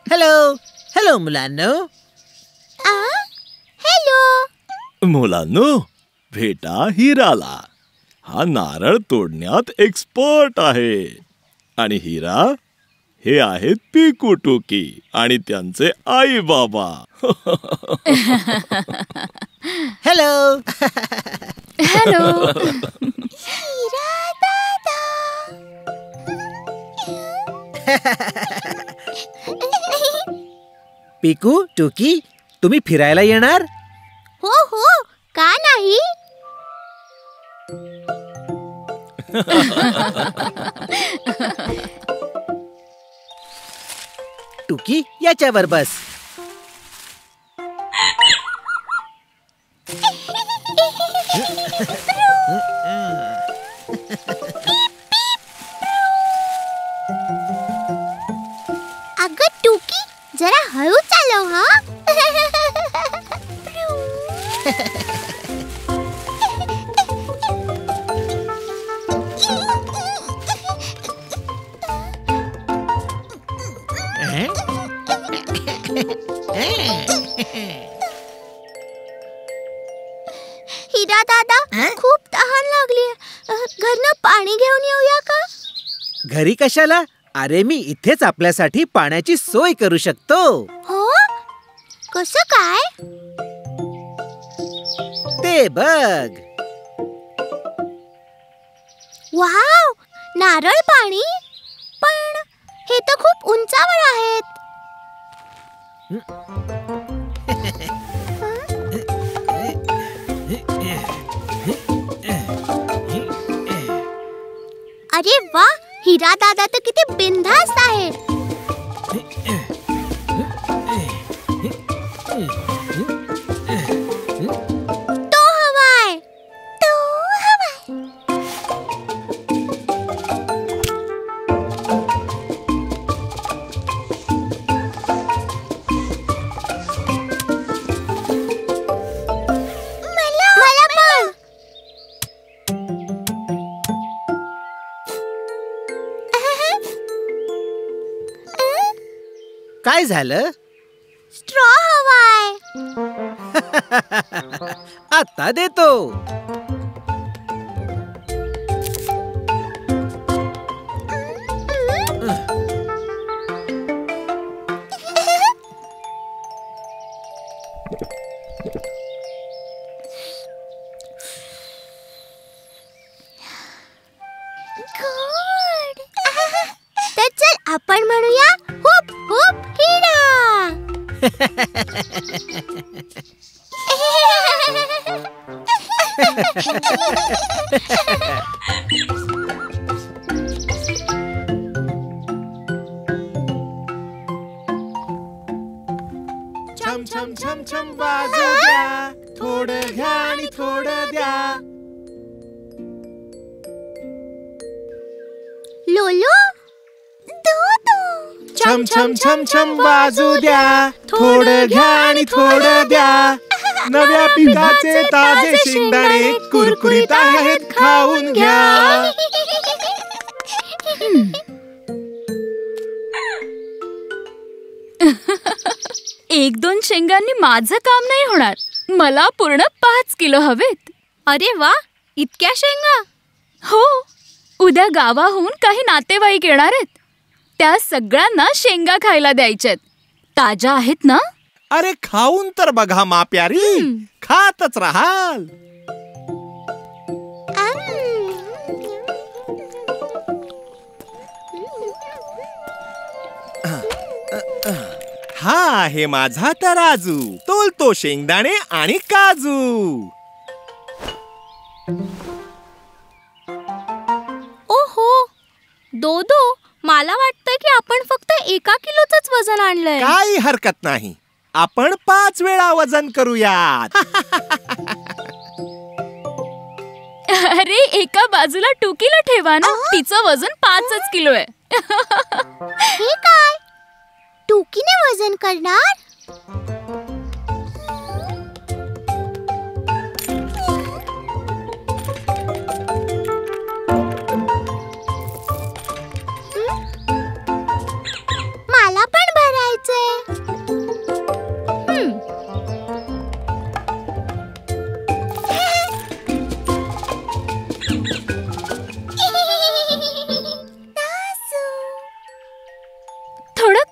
Hello hello मुलांनो. Hello मुलांनो, भेटा हिराला. हा नारळ तोडण्यात एक्सपर्ट आहे. आणि हिरा, हे आहेत पिकू टुकी आणि त्यांचे आई बाबा. Hello hello. हिरा दादा. पिकू टुकी, तुम्ही फिरायला येणार? हो हो, का नाही. टुकी, याच्यावर बस. अगं टुकी, जरा हळू चालव हा. हिरा दादा, खूप तहान लागली. घरनं पाणी घेऊन येऊया का? घरी कशाला? अरे, मी इथेच आपल्यासाठी पाण्याची सोय करू शकतो. हो, कसं काय? ते बघ. वाव, नारळ पाणी. पण हे तर खूप उंचावर आहेत. अरे वा, हिरा दादा तर किती बिनधास्त आहे. तो हवाय, तो हवाय. मला पण. काय झालं? स्ट्रॉ हवाय. आता देतो. गुड. तर चल आपण म्हणूया हुप हुप हिरा. छम छम छम छम वाजू द्या, थोडं घ्या आणि थोडं द्या. लोलो, दूध. छम छम छम छम वाजू द्या, थोडं घ्या आणि थोडं द्या. नव्या पिकाचे ताजे शेंगदाणे कुरकुरीत आहेत, खाऊन घ्या. एक दोन शेंगांनी माझं काम नाही होणार. मला पूर्ण 5 किलो हवेत. अरे वा, इतक्या शेंगा. हो, उद्या गावाहून काही नातेवाईक येणार आहेत. त्या सगळ्यांना शेंगा खायला द्यायच्यात. ताज्या आहेत ना? अरे खाऊन तर बघा मा प्यारी, खातच राहाल. हा आहे माझा तराजू, तोलतो शेंगदाणे आणि काजू. ओहो दोदो, मला वाटतं की आपण फक्त 1 किलोचंच वजन आणलंय. काही हरकत नाही, आपण 5 वेळा वजन करूयात. अरे, एका बाजूला टुकीला ठेवा ना. तिचं वजन 5 किलो आहे. हे काय? टुकीने वजन करणार?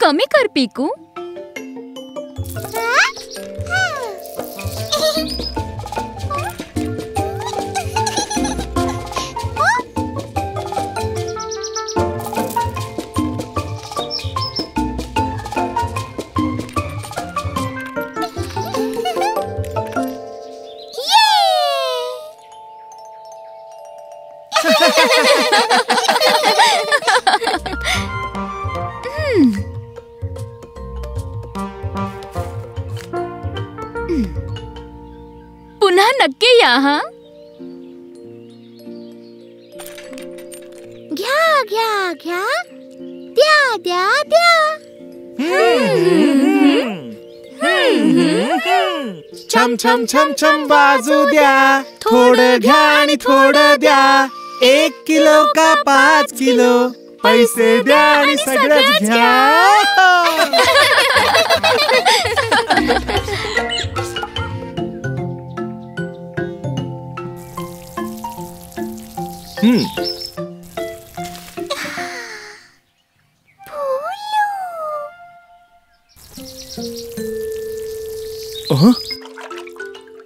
कमी कर पिकू. पुन्हा नक्की या. हा, घ्या घ्या घ्या, द्या द्या द्या. छम छम छम छम वाजू द्या, थोडं घ्या आणि थोडं द्या. 1 किलो का 5 किलो, पैसे द्या आणि सगळंच घ्या.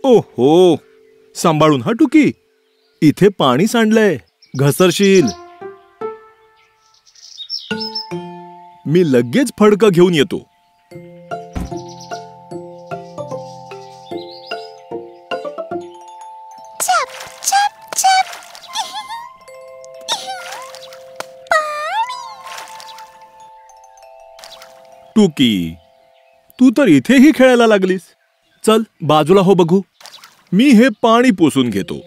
ओहो, सांभाळून हा टुकी. इथे पाणी सांडलंय, घसरशील. मी लगेच फडकं घेऊन येतो. चप चप चप. टुकी, तू तर इथेही खेळायला लागलीस. चल बाजूला हो बघू. मी हे पाणी पुसून घेतो.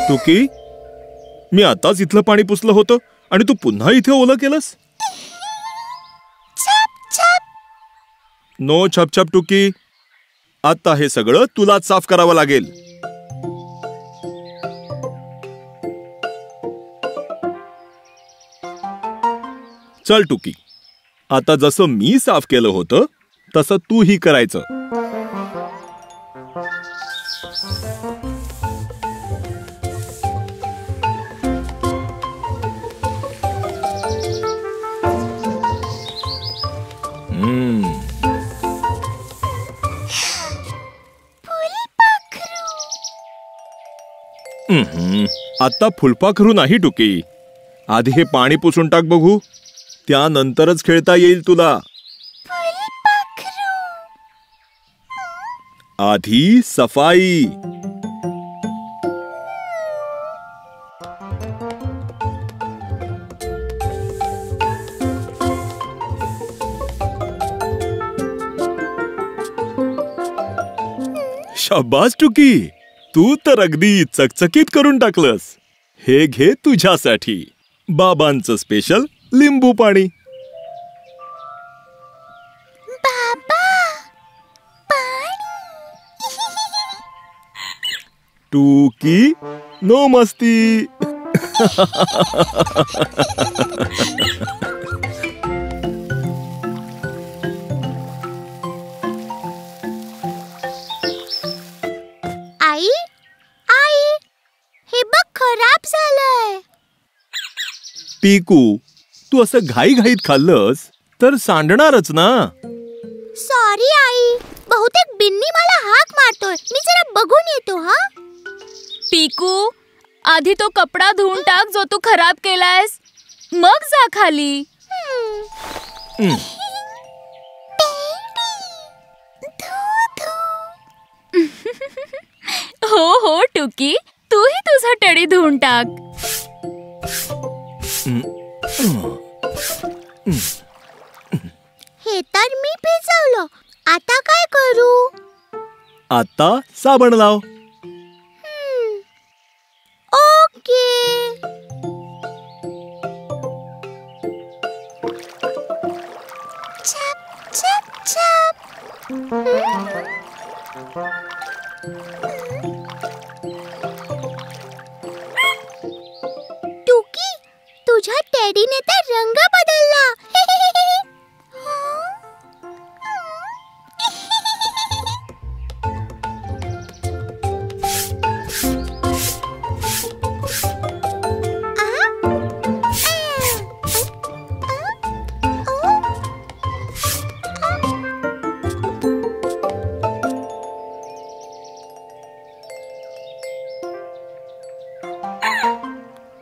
टुकी, मी आताच इथलं पाणी पुसलं होतं आणि तू पुन्हा इथे ओलं केलंस. नो छप छप टुकी. आता हे सगळं तुलाच साफ करावं लागेल. चल टुकी, आता जसं मी साफ केलं होतं तसं तूही करायचं. आता फुलपाखरू नाही टुकी. आधी हे पाणी पुसून टाक बघू, त्यानंतरच खेळता येईल तुला. आधी सफाई. शाबास टुकी, तू तर अगदी चकचकीत करून टाकलंस. हे घे तुझ्यासाठी बाबांचं स्पेशल लिंबू पाणी. टुकी, नो मस्ती. आई आई, हे बघ खराब झालंय. पिकू, तू असं घाईघाईत खाल्लंस तर सांडणारच ना. सॉरी आई, बहुतेक बिन्नी मला हाक मारतोय. मी जरा बघून येतो. हा पिकू, आधी तो कपडा धुवून टाक जो तू खराब केलायस, मग जा खाली. हो हो टुकी, तूही तुझा टेडी धुवून टाक. हे तर मी भिजवलं. आता काय करू? आता साबण लाव. ओके. छप छप टुकी, तुझ्या टेडीने तर रंग बदलला.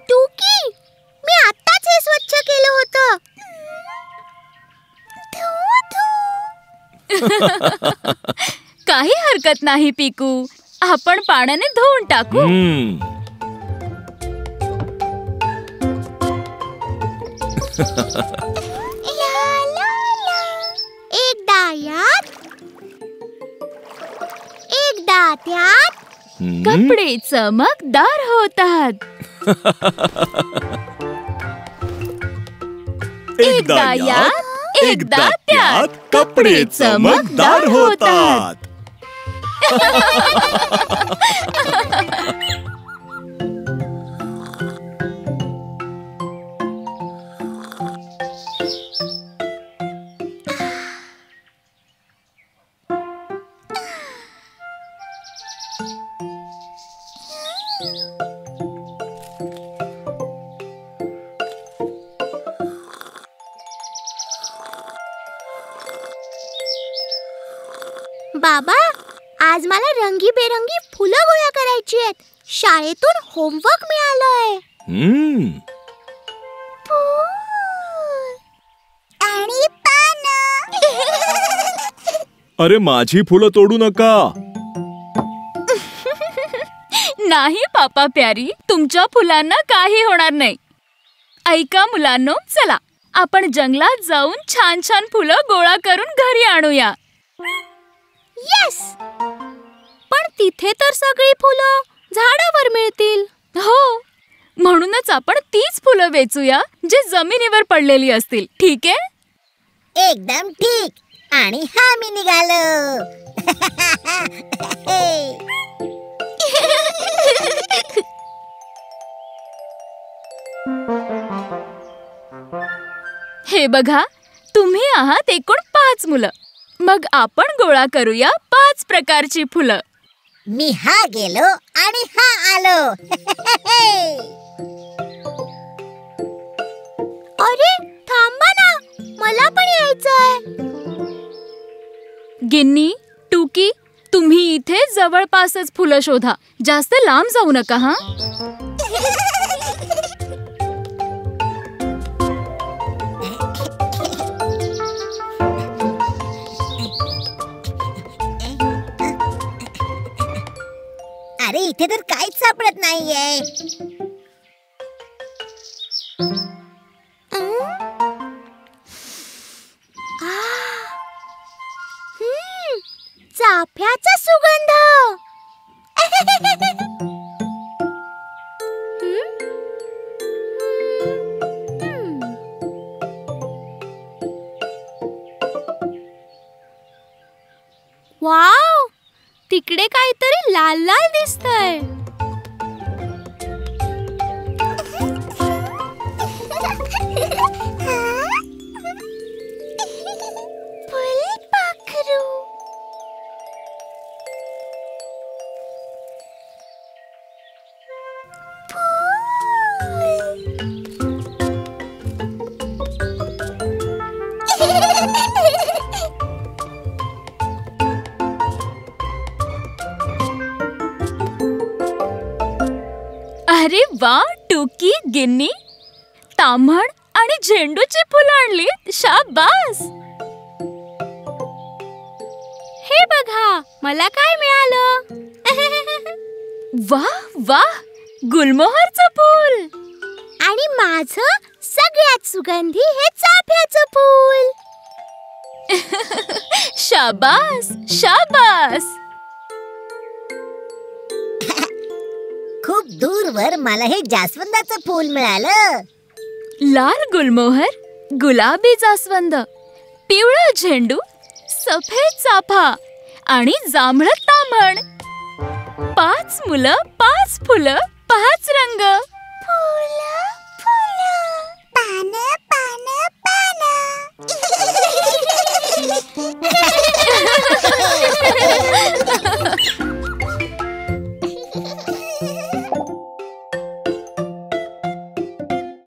टुकी, मी आत्ताच हे स्वच्छ केलं होतं. काही हरकत नाही पिकू, आपण पाण्याने धुवून टाकू. एकदा यात, एकदा त्यात, कपडे चमकदार होतात. एकदा यात, एकदा त्यात कपडे चमकदार होतात. बाबा, आज मला रंगीबेरंगी फुलं गोळा करायची आहेत. शाळेतून होमवर्क मिळालंय. आणि पानं. अरे माझी फुलं तोडू नका. नाही पापा प्यारी, तुमच्या फुलांना काही होणार नाही. ऐका मुलांनो, चला आपण जंगलात जाऊन छान छान फुलं गोळा करून घरी आणूया. येस. पण तिथे तर सगळी फुलं झाडावर मिळतील. हो, म्हणूनच आपण तीच फुलं वेचूया जे जमिनीवर पडलेली असतील. ठीक आहे? एकदम ठीक. आणि हा मी निघालो. हे बघा, तुम्ही आहात एकूण 5 मुलं. मग आपण गोळा करूया 5 प्रकारची फुलं. मी हा गेलो आणि हा आलो. अरे थांबा ना, मला पण यायचंय. गिन्नी, टुकी, तुम्ही इथे जवळपासच फुलं शोधा. जास्त लांब जाऊ नका हा. अरे इथे तर काहीच सापडत नाहीये. चाफ्याचा सुगंध. वाव, तिकडे काहीतरी लाल लाल दिसतंय. फुलपाखरू. अरे वा, टुकी, गिन्नी, ताम्हण आणि झेंडूची फुलं आणली. शाबास. हे बघा, मला काय मिळालं. वाह वाह, गुलमोहरचं फूल. आणि माझं सगळ्यात सुगंधी हे चाफ्याचं फूल. शाबास शाबास. खूप दूरवर मला हे जास्वंदाचं फूल मिळालं. लाल गुलमोहर, गुलाबी जास्वंद, पिवळा झेंडू, सफेद चाफा आणि जांभळं तांबण. 5 मुलं 5 फुलं 5 रंग.